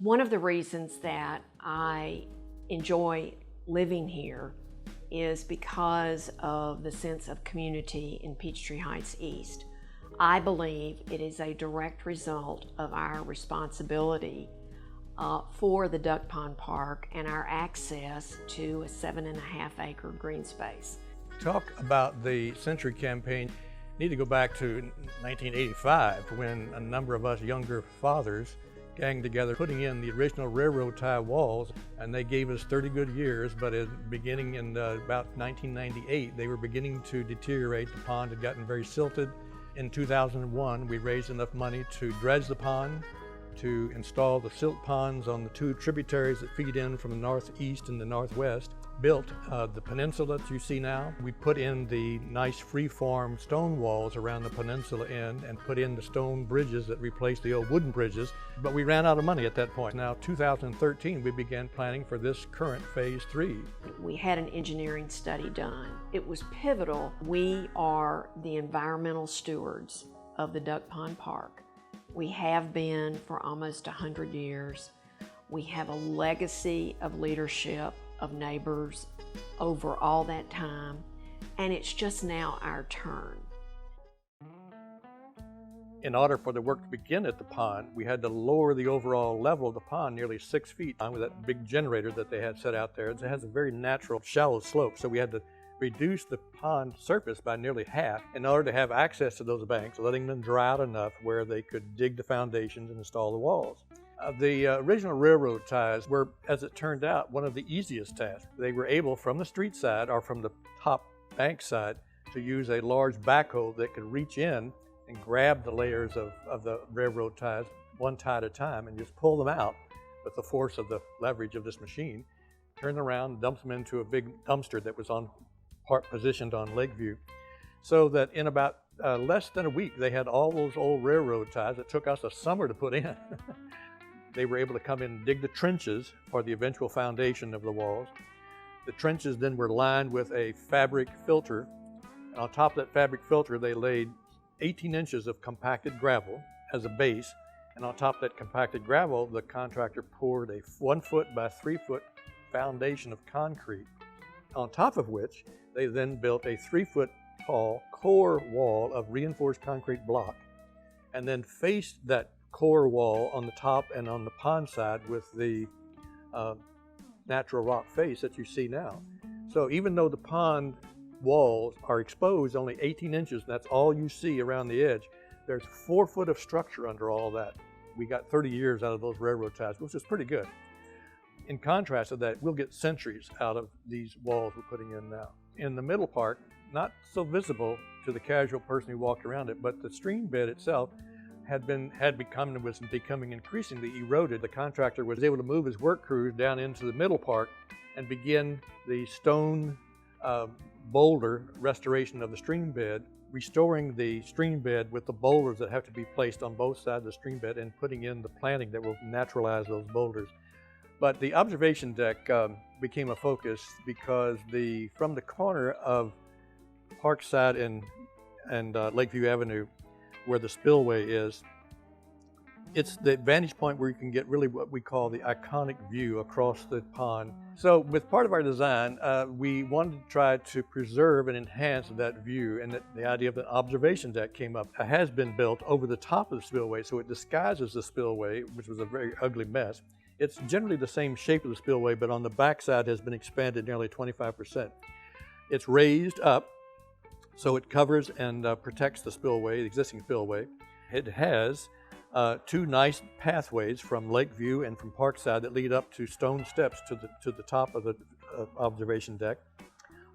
One of the reasons that I enjoy living here is because of the sense of community in Peachtree Heights East. I believe it is a direct result of our responsibility for the Duck Pond Park and our access to a 7.5-acre green space. Talk about the Century Campaign. Need to go back to 1985 when a number of us younger fathers gang together putting in the original railroad tie walls, and they gave us 30 good years, but beginning in about 1998 they were beginning to deteriorate. The pond had gotten very silted. In 2001 we raised enough money to dredge the pond, to install the silt ponds on the two tributaries that feed in from the northeast and the northwest, built the peninsula that you see now. We put in the nice free-form stone walls around the peninsula end and put in the stone bridges that replaced the old wooden bridges, but we ran out of money at that point. Now 2013 we began planning for this current phase 3. We had an engineering study done. It was pivotal. We are the environmental stewards of the Duck Pond Park. We have been for almost 100 years. We have a legacy of leadership, of neighbors over all that time, and it's just now our turn. In order for the work to begin at the pond, we had to lower the overall level of the pond nearly 6 feet with that big generator that they had set out there. It has a very natural shallow slope, so we had to reduce the pond surface by nearly half in order to have access to those banks, letting them dry out enough where they could dig the foundations and install the walls. The original railroad ties were, as it turned out, one of the easiest tasks. They were able, from the street side or from the top bank side, to use a large backhoe that could reach in and grab the layers of the railroad ties one tie at a time and just pull them out with the force of the leverage of this machine, turn them around, dump them into a big dumpster that was positioned on Lakeview, so that in about less than a week they had all those old railroad ties that took us a summer to put in. They were able to come in and dig the trenches for the eventual foundation of the walls. The trenches then were lined with a fabric filter, and on top of that fabric filter they laid 18 inches of compacted gravel as a base, and on top of that compacted gravel the contractor poured a 1 foot by 3 foot foundation of concrete, on top of which they then built a 3 foot tall core wall of reinforced concrete block, and then faced that core wall on the top and on the pond side with the natural rock face that you see now. So even though the pond walls are exposed only 18 inches, that's all you see around the edge, there's 4 foot of structure under all that. We got 30 years out of those railroad ties, which is pretty good. In contrast to that, we'll get centuries out of these walls we're putting in now. In the middle part, not so visible to the casual person who walked around it, but the stream bed itself was becoming increasingly eroded. The contractor was able to move his work crews down into the middle part and begin the stone boulder restoration of the stream bed, restoring the stream bed with the boulders that have to be placed on both sides of the stream bed and putting in the planting that will naturalize those boulders. But the observation deck became a focus because from the corner of Parkside and Lakeview Avenue, where the spillway is, it's the vantage point where you can get really what we call the iconic view across the pond. So with part of our design, we wanted to try to preserve and enhance that view, and the idea of an observation deck came up. It has been built over the top of the spillway, so it disguises the spillway, which was a very ugly mess. It's generally the same shape of the spillway, but on the backside has been expanded nearly 25%. It's raised up, so it covers and protects the spillway, the existing spillway. It has 2 nice pathways from Lakeview and from Parkside that lead up to stone steps to the top of the observation deck.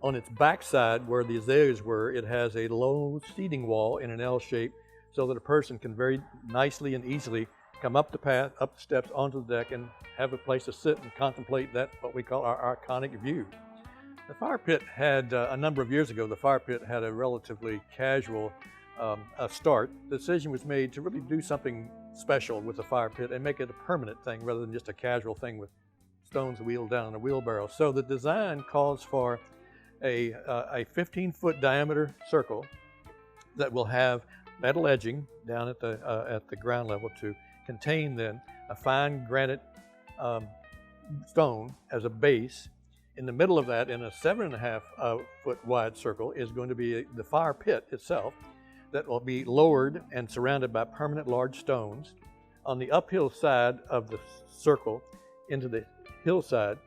On its backside, where the azaleas were, it has a low seating wall in an L shape, so that a person can very nicely and easily come up the steps onto the deck and have a place to sit and contemplate that, what we call our iconic view. The fire pit had, a number of years ago, the fire pit had a relatively casual start. The decision was made to really do something special with the fire pit and make it a permanent thing rather than just a casual thing with stones wheeled down in a wheelbarrow. So the design calls for a 15-foot diameter circle that will have metal edging down at the ground level to contain then a fine granite stone as a base. In the middle of that, in a 7.5 foot wide circle, is going to be the fire pit itself that will be lowered and surrounded by permanent large stones. On the uphill side of the circle into the hillside,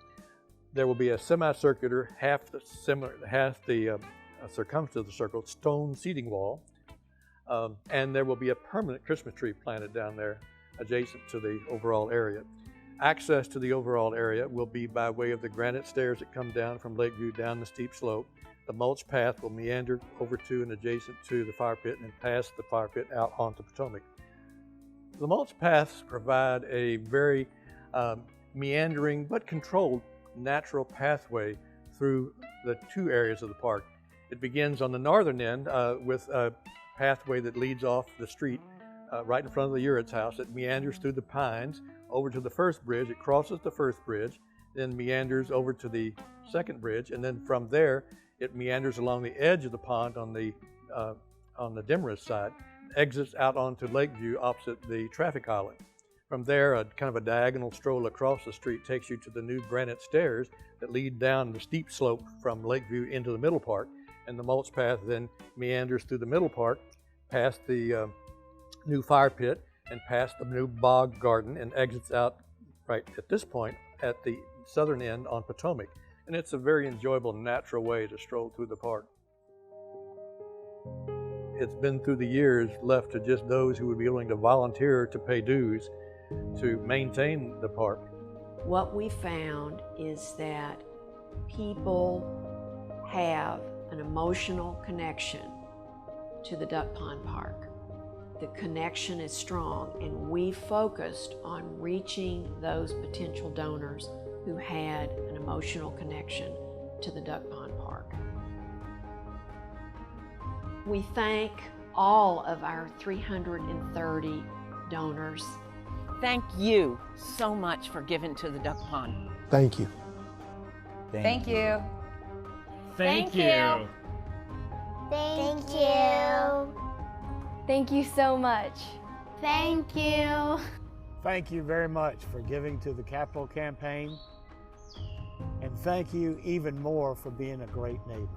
there will be a semicircular, half the circumference of the circle, stone seating wall. And there will be a permanent Christmas tree planted down there adjacent to the overall area. Access to the overall area will be by way of the granite stairs that come down from Lakeview down the steep slope. The mulch path will meander over to and adjacent to the fire pit and past the fire pit out onto Potomac. The mulch paths provide a very meandering but controlled natural pathway through the two areas of the park. It begins on the northern end with a pathway that leads off the street right in front of the Eretus house. It meanders through the pines over to the first bridge. It crosses the first bridge, then meanders over to the second bridge, and then from there it meanders along the edge of the pond on the Demarest side, exits out onto Lakeview opposite the traffic island. From there, a kind of a diagonal stroll across the street takes you to the new granite stairs that lead down the steep slope from Lakeview into the middle park, and the mulch path then meanders through the middle park, past the new fire pit, and past the new bog garden, and exits out right at this point at the southern end on Potomac. And it's a very enjoyable, natural way to stroll through the park. It's been through the years left to just those who would be willing to volunteer to pay dues to maintain the park. What we found is that people have an emotional connection to the Duck Pond Park. The connection is strong, and we focused on reaching those potential donors who had an emotional connection to the Duck Pond Park. We thank all of our 330 donors. Thank you so much for giving to the Duck Pond. Thank you. Thank you. Thank you. Thank you. Thank you so much. Thank you. Thank you very much for giving to the capital campaign. And thank you even more for being a great neighbor.